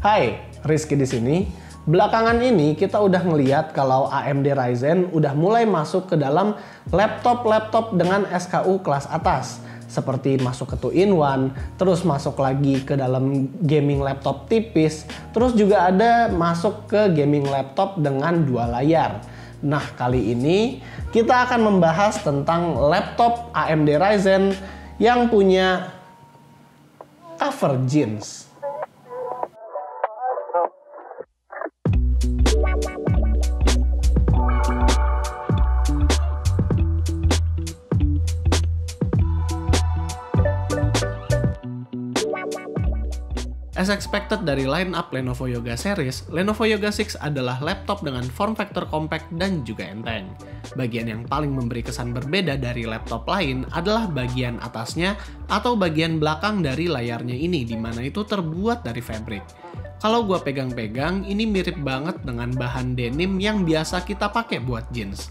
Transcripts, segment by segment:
Hai, Rizky di sini. Belakangan ini kita udah ngeliat kalau AMD Ryzen udah mulai masuk ke dalam laptop-laptop dengan SKU kelas atas. Seperti masuk ke 2-in-1, terus masuk lagi ke dalam gaming laptop tipis, terus juga ada masuk ke gaming laptop dengan 2 layar. Nah, kali ini kita akan membahas tentang laptop AMD Ryzen yang punya cover jeans. As expected dari line-up Lenovo Yoga series, Lenovo Yoga 6 adalah laptop dengan form factor compact dan juga enteng. Bagian yang paling memberi kesan berbeda dari laptop lain adalah bagian atasnya atau bagian belakang dari layarnya ini, di mana itu terbuat dari fabric. Kalau gua pegang-pegang, ini mirip banget dengan bahan denim yang biasa kita pakai buat jeans.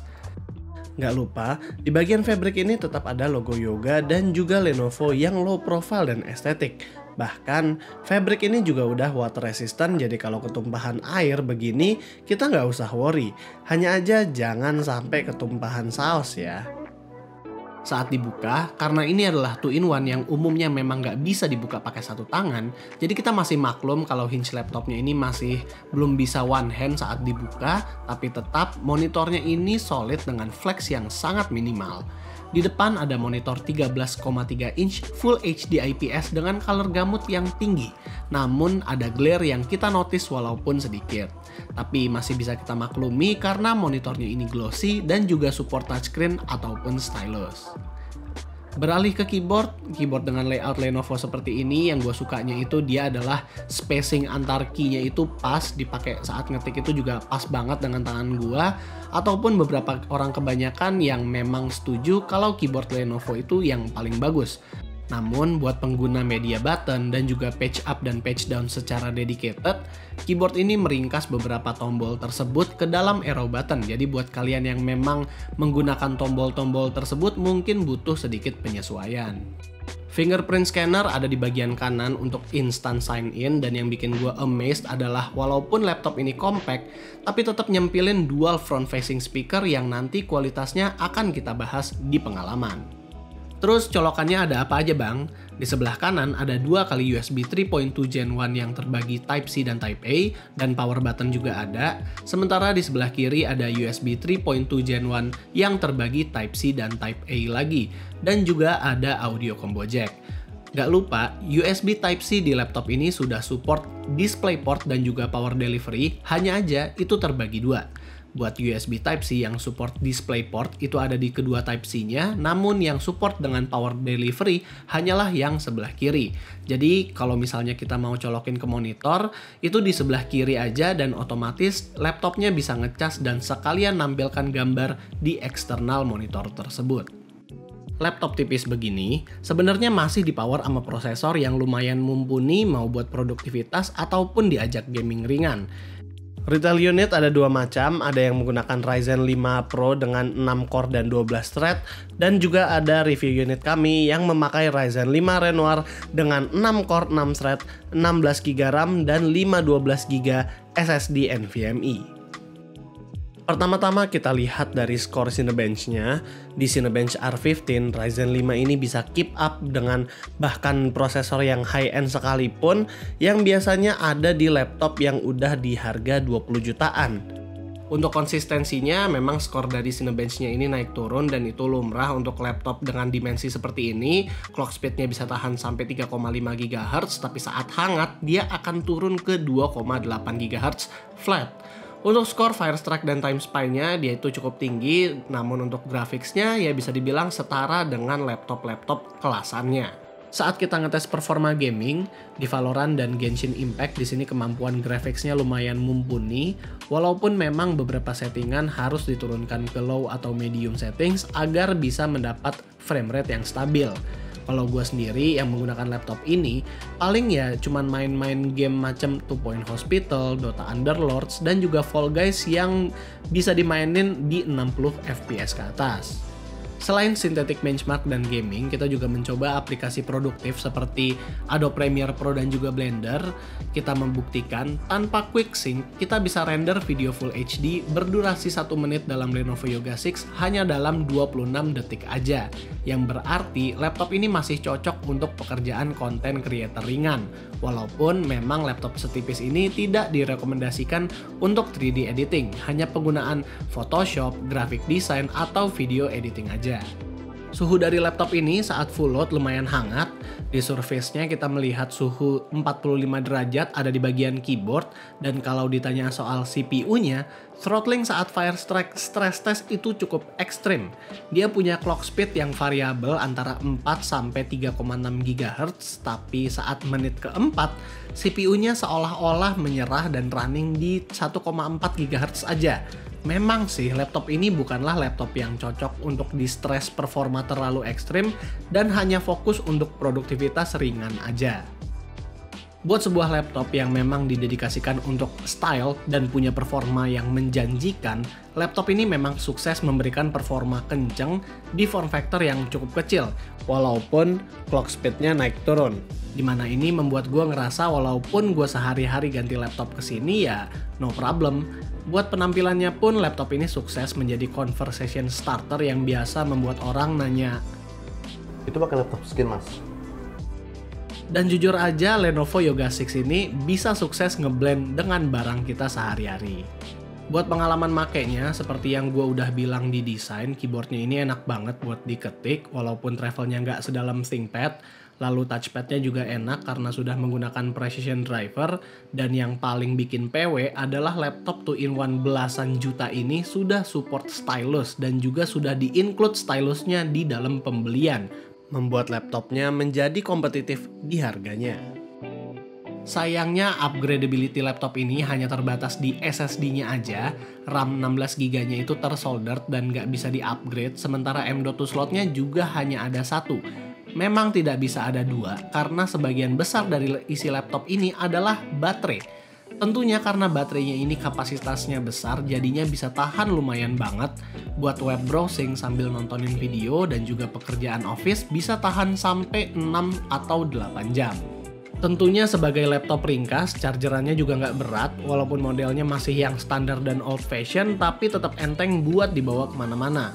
Nggak lupa, di bagian fabric ini tetap ada logo Yoga dan juga Lenovo yang low profile dan estetik. Bahkan, fabric ini juga udah water resistant, jadi kalau ketumpahan air begini, kita nggak usah worry. Hanya aja jangan sampai ketumpahan saus ya. Saat dibuka, karena ini adalah 2-in-1 yang umumnya memang nggak bisa dibuka pakai satu tangan, jadi kita masih maklum kalau hinge laptopnya ini masih belum bisa one hand saat dibuka, tapi tetap monitornya ini solid dengan flex yang sangat minimal. Di depan ada monitor 13,3 inch Full HD IPS dengan color gamut yang tinggi. Namun ada glare yang kita notice walaupun sedikit. Tapi masih bisa kita maklumi karena monitornya ini glossy dan juga support touchscreen ataupun stylus. Beralih ke keyboard dengan layout Lenovo seperti ini, yang gue sukanya itu dia adalah spacing antar key-nya itu pas, dipakai saat ngetik itu juga pas banget dengan tangan gue, ataupun beberapa orang kebanyakan yang memang setuju kalau keyboard Lenovo itu yang paling bagus. Namun buat pengguna media button dan juga page up dan page down secara dedicated, keyboard ini meringkas beberapa tombol tersebut ke dalam arrow button. Jadi buat kalian yang memang menggunakan tombol-tombol tersebut mungkin butuh sedikit penyesuaian. Fingerprint scanner ada di bagian kanan untuk instant sign in, dan yang bikin gue amazed adalah walaupun laptop ini compact, tapi tetap nyempilin dual front facing speaker yang nanti kualitasnya akan kita bahas di pengalaman. Terus colokannya ada apa aja bang? Di sebelah kanan ada 2 kali USB 3.2 Gen 1 yang terbagi Type-C dan Type-A, dan power button juga ada. Sementara di sebelah kiri ada USB 3.2 Gen 1 yang terbagi Type-C dan Type-A lagi. Dan juga ada audio combo jack. Gak lupa, USB Type-C di laptop ini sudah support DisplayPort dan juga power delivery, hanya aja itu terbagi 2. Buat USB Type-C yang support DisplayPort itu ada di kedua Type-C-nya, namun yang support dengan power delivery hanyalah yang sebelah kiri. Jadi kalau misalnya kita mau colokin ke monitor, itu di sebelah kiri aja dan otomatis laptopnya bisa ngecas dan sekalian nampilkan gambar di eksternal monitor tersebut. Laptop tipis begini sebenarnya masih dipower sama prosesor yang lumayan mumpuni mau buat produktivitas ataupun diajak gaming ringan. Retail unit ada 2 macam, ada yang menggunakan Ryzen 5 Pro dengan 6 core dan 12 thread, dan juga ada review unit kami yang memakai Ryzen 5 Renoir dengan 6 core 6 thread, 16GB RAM, dan 512GB SSD NVMe. Pertama-tama kita lihat dari skor Cinebench-nya. Di Cinebench R15, Ryzen 5 ini bisa keep up dengan bahkan prosesor yang high-end sekalipun yang biasanya ada di laptop yang udah di harga 20 jutaan. Untuk konsistensinya, memang skor dari Cinebench-nya ini naik turun dan itu lumrah untuk laptop dengan dimensi seperti ini. Clock speed-nya bisa tahan sampai 3,5 GHz, tapi saat hangat dia akan turun ke 2,8 GHz flat. Untuk skor Firestrike dan Time Spy-nya dia itu cukup tinggi, namun untuk grafiksnya ya bisa dibilang setara dengan laptop-laptop kelasannya. Saat kita ngetes performa gaming di Valorant dan Genshin Impact, di sini kemampuan grafiksnya lumayan mumpuni, walaupun memang beberapa settingan harus diturunkan ke low atau medium settings agar bisa mendapat frame rate yang stabil. Kalau gue sendiri yang menggunakan laptop ini, paling ya cuman main-main game macam Two Point Hospital, Dota Underlords, dan juga Fall Guys yang bisa dimainin di 60 FPS ke atas. Selain synthetic benchmark dan gaming, kita juga mencoba aplikasi produktif seperti Adobe Premiere Pro dan juga Blender. Kita membuktikan tanpa QuickSync, kita bisa render video Full HD berdurasi 1 menit dalam Lenovo Yoga 6 hanya dalam 26 detik aja. Yang berarti laptop ini masih cocok untuk pekerjaan konten creator ringan. Walaupun memang laptop setipis ini tidak direkomendasikan untuk 3D editing, hanya penggunaan Photoshop, graphic design, atau video editing aja. Suhu dari laptop ini saat full load lumayan hangat. Di surface-nya kita melihat suhu 45 derajat ada di bagian keyboard. Dan kalau ditanya soal CPU-nya, throttling saat Firestrike stress test itu cukup ekstrim. Dia punya clock speed yang variabel antara 4 sampai 3,6 GHz, tapi saat menit keempat, CPU-nya seolah-olah menyerah dan running di 1,4 GHz aja. Memang sih laptop ini bukanlah laptop yang cocok untuk di-stress performa terlalu ekstrim dan hanya fokus untuk produktivitas ringan aja. Buat sebuah laptop yang memang didedikasikan untuk style dan punya performa yang menjanjikan, laptop ini memang sukses memberikan performa kenceng di form factor yang cukup kecil, walaupun clock speed-nya naik turun. Dimana ini membuat gue ngerasa walaupun gue sehari-hari ganti laptop ke sini ya no problem. Buat penampilannya pun laptop ini sukses menjadi conversation starter yang biasa membuat orang nanya, Itu pakai laptop skin mas? dan jujur aja Lenovo Yoga 6 ini bisa sukses ngeblend dengan barang kita sehari-hari. Buat pengalaman makainya, seperti yang gue udah bilang di desain, keyboardnya ini enak banget buat diketik walaupun travelnya nggak sedalam ThinkPad. Lalu touchpadnya juga enak karena sudah menggunakan precision driver. Dan yang paling bikin PW adalah laptop 2-in-1 belasan juta ini sudah support stylus dan juga sudah di-include stylusnya di dalam pembelian. Membuat laptopnya menjadi kompetitif di harganya. Sayangnya upgradability laptop ini hanya terbatas di SSD-nya aja. RAM 16GB-nya itu tersoldered dan nggak bisa di-upgrade, sementara M.2 slotnya juga hanya ada satu. Memang tidak bisa ada dua, karena sebagian besar dari isi laptop ini adalah baterai. Tentunya karena baterainya ini kapasitasnya besar, jadinya bisa tahan lumayan banget. Buat web browsing sambil nontonin video dan juga pekerjaan office bisa tahan sampai 6 atau 8 jam. Tentunya sebagai laptop ringkas, chargerannya juga nggak berat, walaupun modelnya masih yang standar dan old fashion, tapi tetap enteng buat dibawa kemana-mana.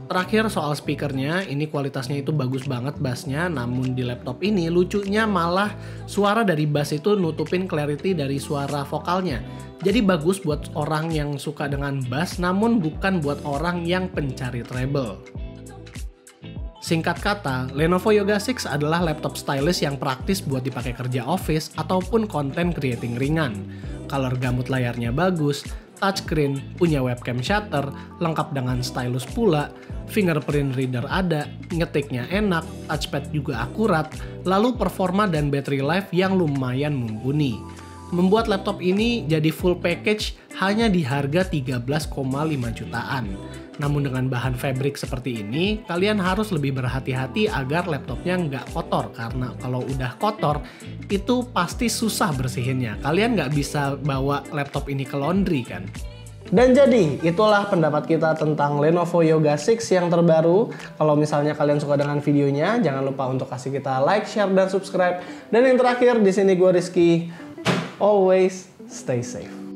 Terakhir soal speakernya, ini kualitasnya itu bagus banget bassnya, namun di laptop ini lucunya malah suara dari bass itu nutupin clarity dari suara vokalnya. Jadi bagus buat orang yang suka dengan bass, namun bukan buat orang yang pencari treble. Singkat kata, Lenovo Yoga 6 adalah laptop stylus yang praktis buat dipakai kerja office ataupun content creating ringan. Color gamut layarnya bagus, touchscreen, punya webcam shutter, lengkap dengan stylus pula, fingerprint reader ada, ngetiknya enak, touchpad juga akurat, lalu performa dan battery life yang lumayan mumpuni. Membuat laptop ini jadi full package hanya di harga 13,5 jutaan. Namun dengan bahan fabric seperti ini, kalian harus lebih berhati-hati agar laptopnya nggak kotor. Karena kalau udah kotor, itu pasti susah bersihinnya. Kalian nggak bisa bawa laptop ini ke laundry kan? Dan jadi, itulah pendapat kita tentang Lenovo Yoga 6 yang terbaru. Kalau misalnya kalian suka dengan videonya, jangan lupa untuk kasih kita like, share, dan subscribe. Dan yang terakhir, di sini gue Rizky. Always stay safe.